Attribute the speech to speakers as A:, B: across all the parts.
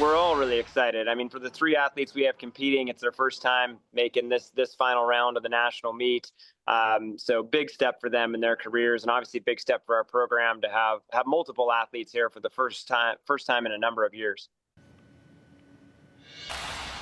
A: We're all really excited. I mean, for the three athletes we have competing, it's their first time making this final round of the national meet. So big step for them in their careers, and obviously big step for our program to have multiple athletes here for the first time in a number of years.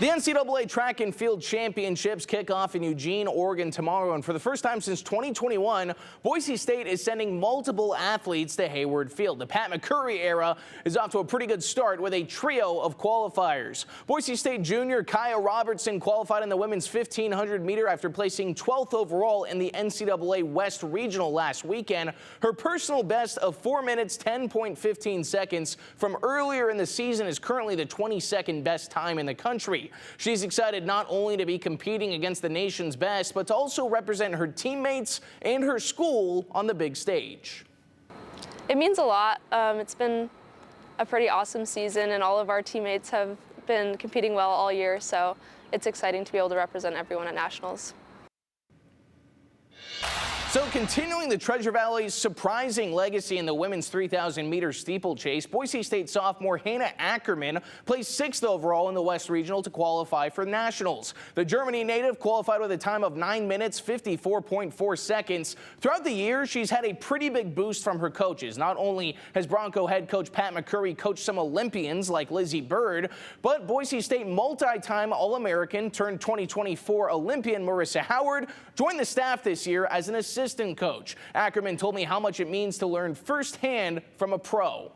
B: The NCAA Track and Field Championships kick off in Eugene, Oregon tomorrow, and for the first time since 2021, Boise State is sending multiple athletes to Hayward Field. The Pat McCurry era is off to a pretty good start with a trio of qualifiers. Boise State junior Kaya Robertson qualified in the women's 1500 meter after placing 12th overall in the NCAA West Regional last weekend. Her personal best of 4 minutes 10.15 seconds from earlier in the season is currently the 22nd best time in the country. She's excited not only to be competing against the nation's best, but to also represent her teammates and her school on the big stage.
C: It means a lot. It's been a pretty awesome season, and all of our teammates have been competing well all year, so it's exciting to be able to represent everyone at Nationals.
B: So continuing the Treasure Valley's surprising legacy in the women's 3,000-meter steeplechase, Boise State sophomore Hannah Ackermann placed 6th overall in the West Regional to qualify for Nationals. The Germany native qualified with a time of 9 minutes 54.4 seconds. Throughout the year, she's had a pretty big boost from her coaches. Not only has Bronco head coach Pat McCurry coached some Olympians like Lizzie Bird, but Boise State multi-time All-American turned 2024 Olympian Marissa Howard joined the staff this year as an assistant coach. Ackermann told me how much it means to learn firsthand from a pro.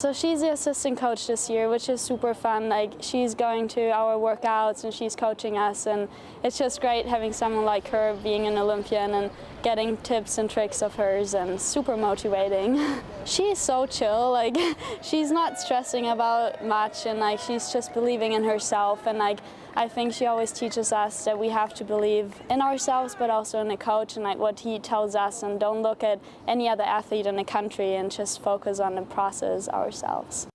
D: So she's the assistant coach this year, which is super fun. Like, she's going to our workouts and she's coaching us, and it's just great having someone like her being an Olympian and getting tips and tricks of hers, and super motivating. She's so chill, like she's not stressing about much, and like she's just believing in herself, and like I think she always teaches us that we have to believe in ourselves, but also in the coach and like what he tells us, and don't look at any other athlete in the country and just focus on the process ourselves.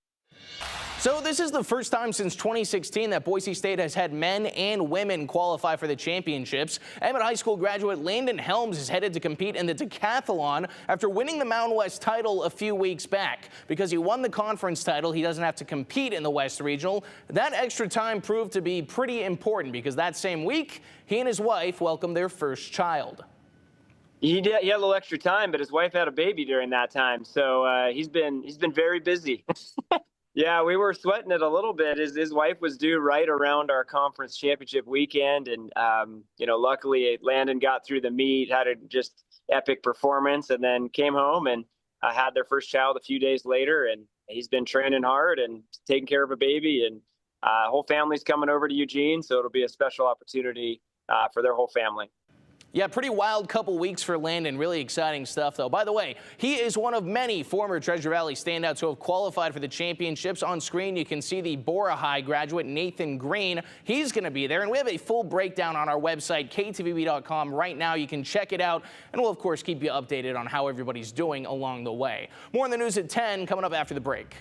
B: So this is the first time since 2016 that Boise State has had men and women qualify for the championships. Emmett High School graduate Landon Helms is headed to compete in the decathlon after winning the Mountain West title a few weeks back. Because he won the conference title, he doesn't have to compete in the West Regional. That extra time proved to be pretty important because that same week, he and his wife welcomed their first child.
A: He had a little extra time, but his wife had a baby during that time, so he's been very busy. Yeah, we were sweating it a little bit. His wife was due right around our conference championship weekend, and luckily Landon got through the meet, had a just epic performance, and then came home and had their first child a few days later. And he's been training hard and taking care of a baby, and whole family's coming over to Eugene, so it'll be a special opportunity for their whole family.
B: Yeah, pretty wild couple weeks for Landon. Really exciting stuff, though. By the way, he is one of many former Treasure Valley standouts who have qualified for the championships. On screen, you can see the Bora High graduate Nathan Green. He's going to be there, and we have a full breakdown on our website, ktvb.com. Right now, you can check it out, and we'll, of course, keep you updated on how everybody's doing along the way. More in the news at 10 coming up after the break.